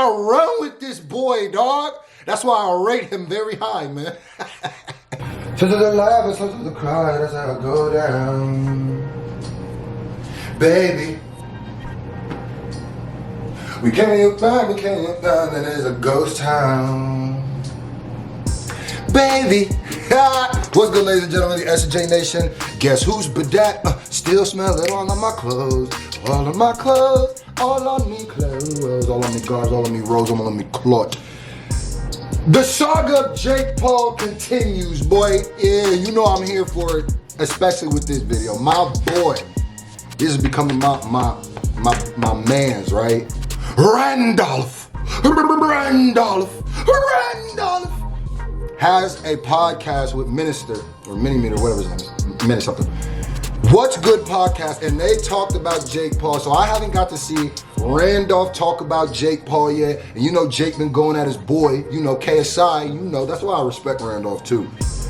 run with this boy, dog. That's why I rate him very high, man. To the laugh and some to the cry, that's how I go down. Baby, we can't look back, we can't look down, and there's a ghost town. Baby, what's good, ladies and gentlemen, the S&J Nation? Guess who's bedazzled? Still smell it all on my clothes. All on my clothes, all on me clothes, all on me guards, all on me rose, all on me clot. The saga of Jake Paul continues, boy. Yeah, you know I'm here for it, especially with this video. My boy, this is becoming my man's, right? Randolph has a podcast with Minister, or Mini-Meter, whatever his name is, Minute something. What's Good podcast, and they talked about Jake Paul, so I haven't got to see Randolph talk about Jake Paul yet, and you know Jake been going at his boy, you know, KSI, you know, that's why I respect Randolph too.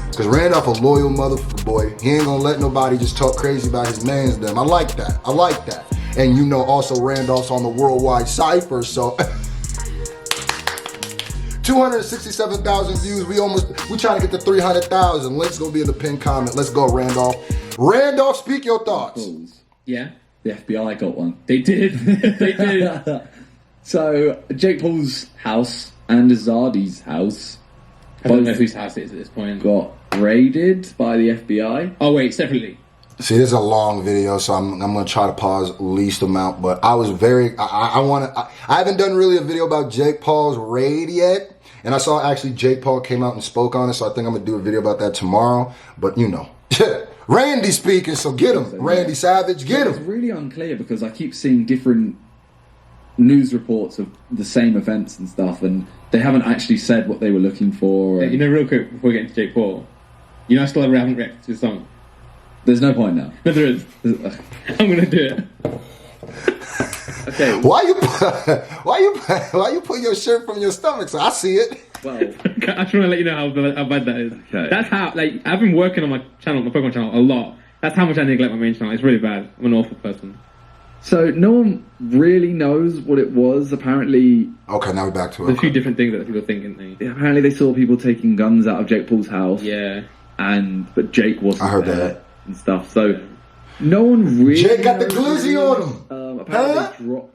Because Randolph a loyal motherfucker, boy. He ain't gonna let nobody just talk crazy about his mans them. I like that. And you know also Randolph's on the Worldwide Cypher, so 267,000 views. We trying to get to 300,000. Link's gonna be in the pinned comment. Let's go, Randolph. Randolph, speak your thoughts. Yeah, the FBI got one. They did. They did. So Jake Paul's house and Azadi's house, I don't know whose house it is at this point, got raided by the FBI. Oh wait, separately. See, this is a long video, so I'm gonna try to pause least amount. But I was I haven't done really a video about Jake Paul's raid yet, and I saw actually Jake Paul came out and spoke on it, so I think I'm gonna do a video about that tomorrow. But you know, Randy speaking, so get him, Randy Savage, get him. It's really unclear because I keep seeing different news reports of the same events and stuff, and they haven't actually said what they were looking for. You know, real quick before we get into Jake Paul, you know, I still haven't reacted to the song. There's no point now. No, there is. I'm gonna do it. Okay. Why you put your shirt from your stomach? So I see it. Well, I just want to let you know how bad that is. Okay. That's how, like, I've been working on my channel, my Pokemon channel, a lot. That's how much I neglect my main channel. It's really bad. I'm an awful person. so no one really knows what it was. Apparently, Okay, now we're back to it. There's a few different things that people think, isn't they? apparently they saw people taking guns out of Jake Paul's house. Yeah. But Jake wasn't. I heard there that. and stuff. So no one really. Jake got the knows glizzy what it on is. him. Apparently Huh? they dropped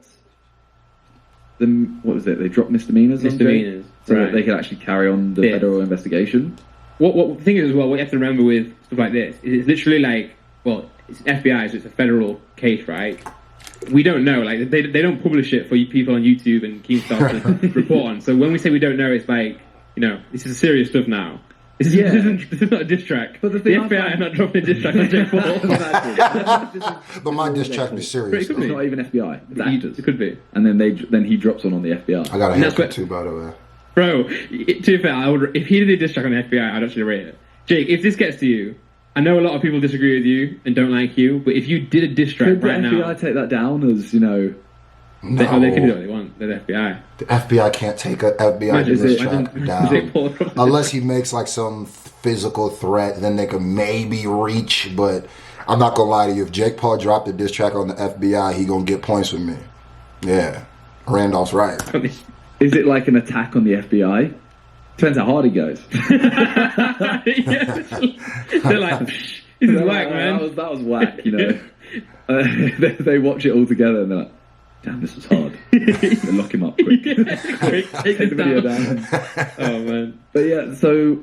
what was it? They dropped misdemeanors. on Jake, Misdemeanors, so right. that they could actually carry on the Yeah. federal investigation. What the thing is as well, what you have to remember with stuff like this is it's literally like, well, it's FBI, so it's a federal case, right? We don't know, like they don't publish it for you people on YouTube and Keemstar to report on. So when we say we don't know, it's like, you know, this is serious stuff now. This is not a diss track. But the FBI are not dropping a diss track on Jake Paul. But my diss track be serious. It could though. be. It's not even FBI. It's actors. It could be. And then he drops one on the FBI. I got a And that's haircut what- too, by the way. Bro, to be fair, if he did a diss track on the FBI, I'd actually rate it. Jake, if this gets to you, I know a lot of people disagree with you and don't like you, but if you did a diss track Could the right FBI now, take that down as, you know? No, they can do what they want. They're the FBI. the FBI can't take a FBI Imagine- diss imagine- track Jake Paul down dropped unless he makes like some physical threat. Then they could maybe reach. But I'm not gonna lie to you. If Jake Paul dropped a diss track on the FBI, he gonna get points with me. Yeah, Randolph's right. Is it like an attack on the FBI? Depends how hard he goes. Yeah. They're like, this is whack, man. That was whack, you know. They watch it all together and they're like, damn, this was hard. They lock him up quick. Quick, take Take the video this down. down. Oh, man. But yeah, so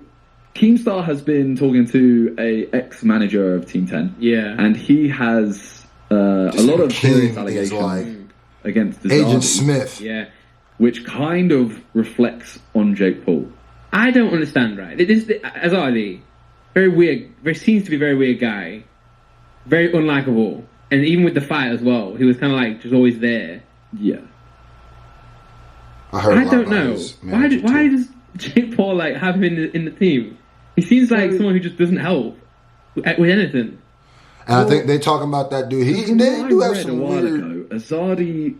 Keemstar has been talking to a ex-manager of Team 10. Yeah. And he has a lot of King serious is allegations like against Agent Azadi, Smith. Yeah. which kind of reflects on Jake Paul. I don't understand, right? Azadi, very weird, seems to be a very weird guy, very unlikable, and even with the fight as well, he was kind of like just always there. Yeah. I heard. I don't know why does Jake Paul like have him in the team? He seems like someone who just doesn't help with anything. And I think they talking about that dude. They do have some weird. Azadi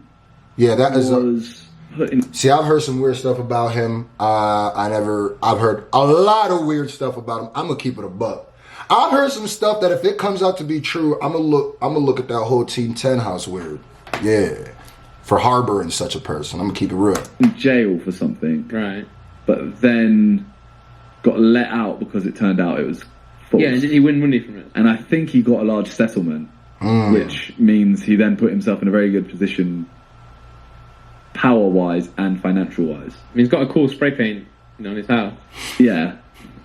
Yeah, that is. was put in. See, I've heard some weird stuff about him. I've heard a lot of weird stuff about him. I'm gonna keep it a buck. I've heard some stuff that if it comes out to be true, I'm gonna look at that whole Team 10 house weird. Yeah, for harboring such a person. I'm gonna keep it real. In jail for something, Right. but then got let out because it turned out it was false. Yeah, and did he win money from it? And I think he got a large settlement, which means he then put himself in a very good position, power-wise and financial-wise. I mean, he's got a cool spray paint, on his house. Yeah.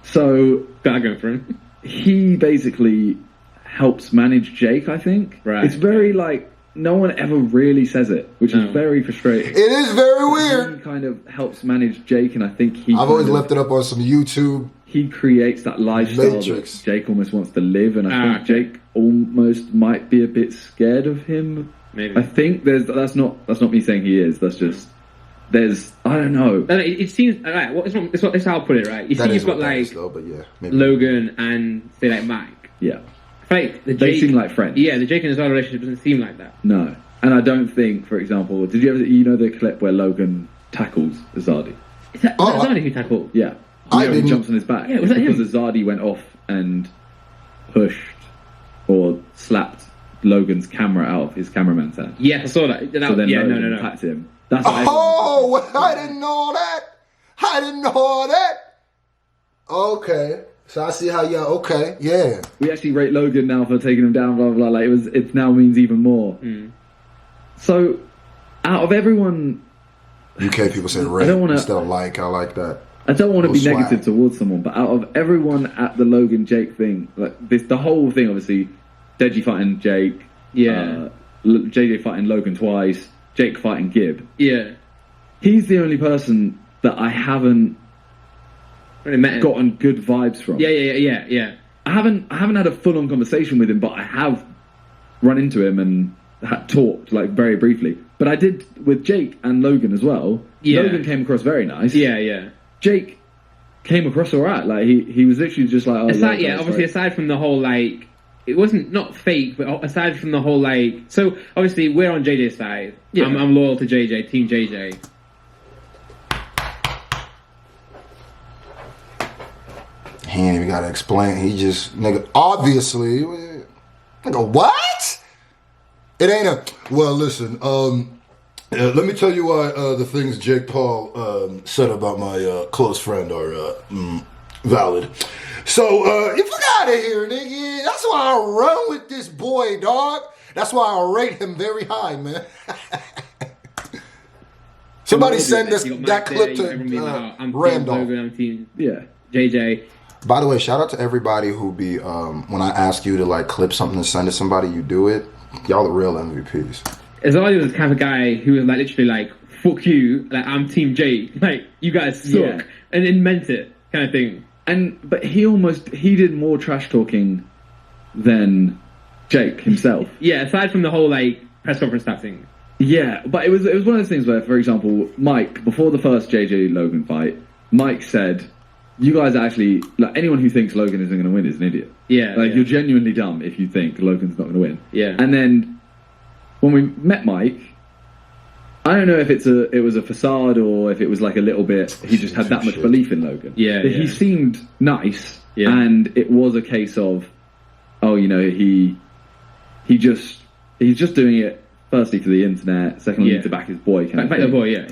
So Got that going for him. he basically helps manage Jake, I think. Right. It's very no one ever really says it, which No. is very frustrating. It is very weird. He kind of helps manage Jake, and I think I've always left it up on some YouTube. he creates that lifestyle Matrix. that Jake almost wants to live, and I think okay. Jake almost might be a bit scared of him. Maybe. I think that's not me saying he is. That's just I don't know. No, it seems alright. It's how I'll put it. Right, you That see, is you've got what that is, like though, but yeah, maybe. Logan and say like Mike. Yeah, I feel like the they Jake, seem like friends. Yeah, the Jake and his other relationship doesn't seem like that. No, and I don't think, for example, did you ever the clip where Logan tackles Azadi? Is that Oh, Azadi who tackled? Yeah, I he didn't- jumps on his back. Yeah, was that because him? Azadi went off and pushed or slapped Logan's camera out of his cameraman's hand. Yes, I saw that. So then yeah, Logan no. attacked him. That's what Oh, I didn't know that. I didn't know that. Okay, so I see how okay, yeah. we actually rate Logan now for taking him down. Blah blah blah. Like it now means even more. So, out of everyone, UK people say rate don't wanna- instead of like. I like that. I don't want to be Little negative swag. towards someone, but out of everyone at the Logan Jake thing, the whole thing, obviously, Deji fighting Jake, Yeah. JJ fighting Logan twice, Jake fighting Gibb. Yeah. He's the only person that I haven't Really met him. gotten good vibes from. Yeah. I haven't had a full on conversation with him, but I have run into him and talked very briefly. But I did with Jake and Logan as well. Yeah. Logan came across very nice. Yeah. Jake came across alright. he was literally just like, oh, Aside, yeah, obviously, aside from the whole it wasn't not fake, but aside from the whole so obviously we're on JJ's side. Yeah. I'm loyal to JJ, Team JJ. He ain't even gotta explain. He just obviously what? It ain't well. Listen, let me tell you why the things Jake Paul said about my close friend are valid. So you fuck out of here, nigga. That's why I run with this boy, dog. That's why I rate him very high, man. Somebody send that clip to I'm Randolph. Team Logan, I'm Team Yeah. JJ. By the way, shout out to everybody who be when I ask you to clip something and send to somebody, you do it. Y'all the real MVPs. Azali was the kind of guy who was literally fuck you, I'm Team Jake, you guys suck, Yeah. and then meant it, kind of thing. But he did more trash talking than Jake himself. Yeah, aside from the whole press conference type thing. Yeah, but it was one of those things where, for example, Mike, before the first JJ Logan fight, Mike said, you guys are actually, anyone who thinks Logan isn't going to win is an idiot. Yeah. You're genuinely dumb if you think Logan's not going to win. Yeah. And then when we met Mike, I don't know if it was a facade or if it was a little bit, he just had that much belief in Logan. Yeah, But yeah. he seemed nice, Yeah. and it was a case of, he's just doing it firstly for the internet, secondly Yeah. to back his boy. Back the boy, yeah.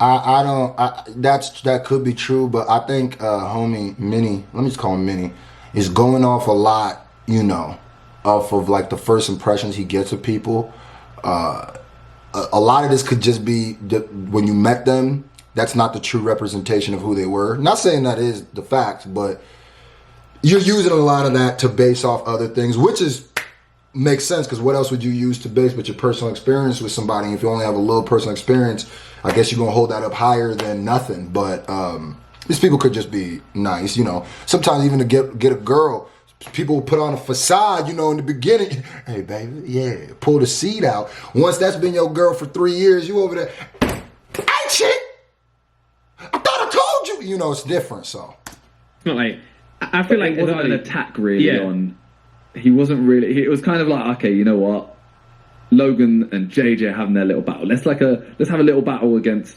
That could be true, but I think homie Minnie, let me just call him Minnie, is going off a lot, off of the first impressions he gets of people. A lot of this could just be when you met them, that's not the true representation of who they were. Not saying that is the fact, but you're using a lot of that to base off other things, which makes sense, because what else would you use to base but your personal experience with somebody? If you only have a little personal experience, I guess you're going to hold that up higher than nothing. But these people could just be nice, Sometimes even to get a girl, people put on a facade, in the beginning. Hey, baby, yeah, pull the seed out. Once that's been your girl for 3 years, you over there, hey, chick, I thought I told you. It's different, so. It's not I feel It wasn't an Azali- attack really Yeah. on. He wasn't really. It was kind of okay, you know what? Logan and JJ are having their little battle. Let's have a little battle against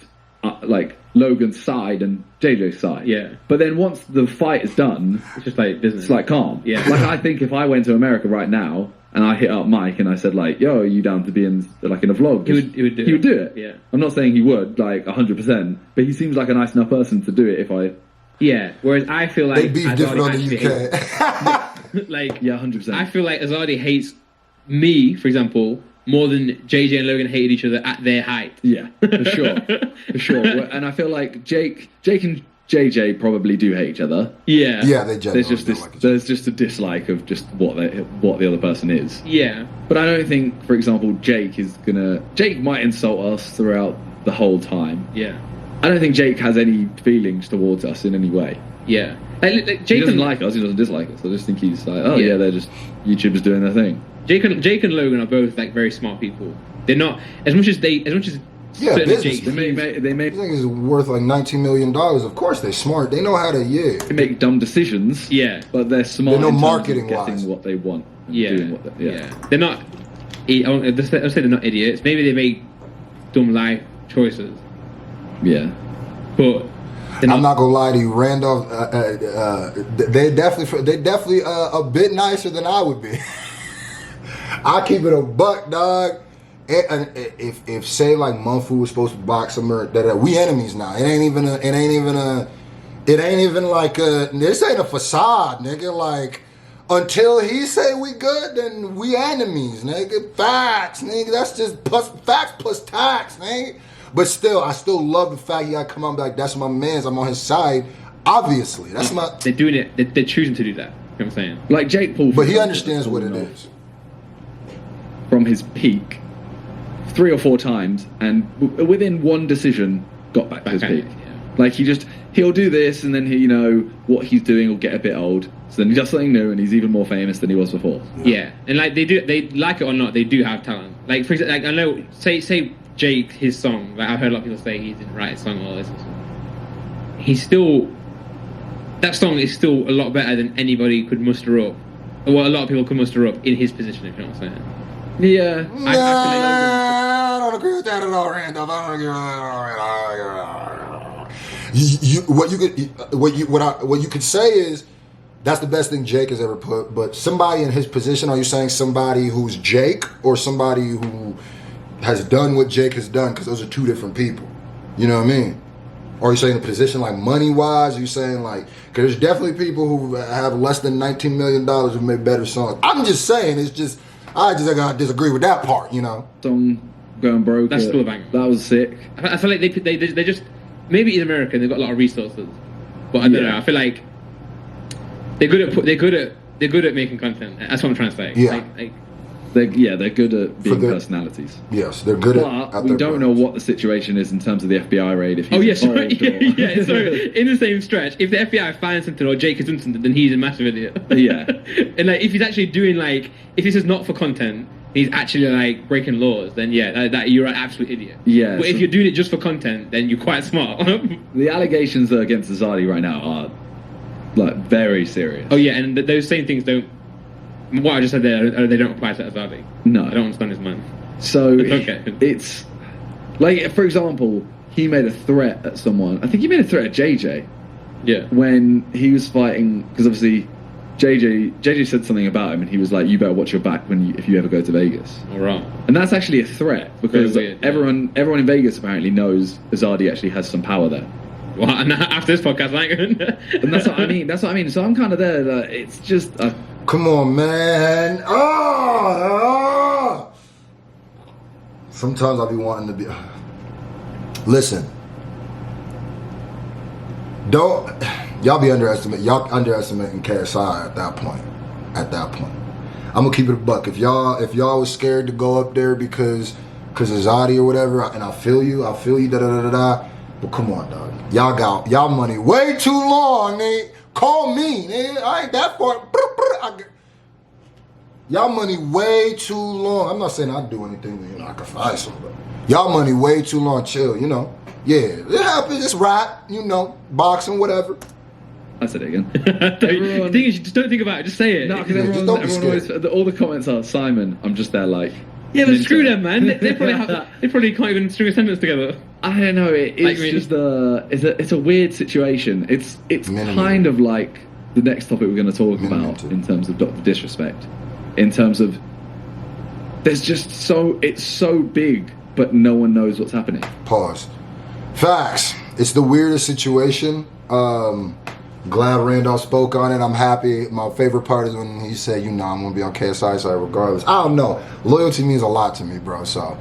Logan's side and JJ's side. Yeah. But then once the fight is done, It's just business. it's calm. Yeah. I think if I went to America right now and I hit up Mike and I said like, "Yo, are you down to be in like in a vlog?" He would do it. it. Yeah. I'm not saying he would like 100%, but he seems like a nice enough person to do it if I. Yeah. Whereas I feel like They beef different on the UK. like Yeah, 100%. I feel like Azadi hates me, for example, more than JJ and Logan hated each other at their height. Yeah, for sure, for sure. And I feel like Jake and JJ probably do hate each other. Yeah. Yeah, they generally There's just don't this. like each other. There's just a dislike of just what the other person is. Yeah. But I don't think, for example, Jake might insult us throughout the whole time. Yeah. I don't think Jake has any feelings towards us in any way. Yeah. Like He Jake doesn't and, like us. He doesn't dislike us. I just think he's like, oh Yeah. yeah, they're just YouTubers doing their thing. Jake and Logan are both like very smart people. They're not as much as Yeah, certain business. Jake. They make This thing is worth like $19 million. Of course, they're smart. They know how to, they make dumb decisions. Yeah. But they're smart. They know in terms of marketing getting wise. what they want. And Yeah. Doing what Yeah. They're not. I'll say they're not idiots. Maybe they make dumb life choices, Yeah. but they're I'm not gonna lie to you, Randolph. They definitely a bit nicer than I would be. I keep it a buck, dog. And if say like Munfu was supposed to box him, or that we enemies now. It ain't even like this ain't a facade, nigga. Like until he say we good, then we enemies, nigga. Facts, nigga. That's just facts plus tax, nigga. But still, I still love the fact he gotta come out and be like, that's my man's. I'm on his side. Obviously, that's my. they're doing it. They're choosing to do that. You know what I'm saying? Like Jake Paul. for But he example, understands has what it fallen off is. from his peak 3 or 4 times, and within one decision, got back to his Back at peak. it, yeah. Like he'll do this, and then what he's doing will get a bit old. So then he does something new, and he's even more famous than he was before. Yeah, and like they like it or not, they do have talent. Like for example, like I know, say Jake, his song. Like I've heard a lot of people say he didn't write his song or all this. He's still. That song is still a lot better than anybody could muster up. Well, a lot of people could muster up in his position. If you know what I'm saying. Yeah. I don't agree with that at all, Randolph. I don't agree with that at all. What you could say is that's the best thing Jake has ever put. But somebody in his position, are you saying somebody who's Jake or somebody who has done what Jake has done? Because those are two different people. You know what I mean? Or are you saying a position like money wise? Are you saying like, because there's definitely people who have less than $19 million who make better songs. I'm just saying, I gotta disagree with that part, you know? Song going broke. That's still a banger. That was sick. I feel like they just maybe in America they've got a lot of resources, but I don't know. I feel like they're good at making content. That's what I'm trying to say. Yeah. They're good at being personalities. Yes, they're good But at we their don't know what the situation is in terms of the FBI raid. If he's Oh yeah, sorry. involved or- Yeah, sorry. In the same stretch, if the FBI finds something or Jake has done something, then he's a massive idiot. Yeah. And like, if he's actually doing like, if this is not for content, he's actually like breaking laws, then yeah, that you're an absolute idiot. Yeah, But if so- you're doing it just for content, then you're quite smart. The allegations against Azadi right now are like very serious. Oh yeah, and those same things don't. What I just said there, they don't apply to Azadi. No. I don't understand his man. So Okay. it's like, for example, he made a threat at someone. I think he made a threat at JJ Yeah. when he was fighting, because obviously JJ said something about him, and he was like, "You better watch your back if you ever go to Vegas." All right. And that's actually a threat because Very weird, yeah. everyone in Vegas apparently knows Azadi actually has some power there. Well, and after this podcast, like, And that's what I mean. That's what I mean. So I'm kind of there. Like, it's just Come on, man. Sometimes I'll be wanting to be. Listen. Y'all underestimating KSI at that point. I'm gonna keep it a buck. If y'all was scared to go up there because of Zadi or whatever, and I feel you, da. But come on, dog. Y'all got y'all money way too long, nigga. Call me, nigga. I ain't that far. Y'all money way too long. I'm not saying I'd do anything, I could find some, but y'all money way too long. Chill, Yeah, it happens. It's rap, boxing, whatever. I said it again. The thing is, you just don't think about it. Just say it. No, because just don't be everyone always, scared. all the comments are Simon. I'm just there like. Yeah, but Ninja. screw them, man. They probably can't even string a sentence together. I don't know. It's Like, really? just it's a weird situation. It's Minimum. kind of like the next topic we're going to talk Minimum about too. in terms of Dr. Disrespect, in terms of There's just it's so big, but no one knows what's happening. Pause. Facts. It's the weirdest situation. Glad Randolph spoke on it. I'm happy. My favorite part is when he said, I'm going to be on KSI side regardless. I don't know. Loyalty means a lot to me, bro. So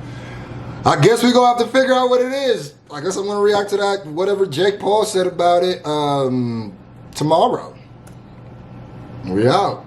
I guess we're going to have to figure out what it is. I guess I'm going to react to that, whatever Jake Paul said about it, tomorrow. We out.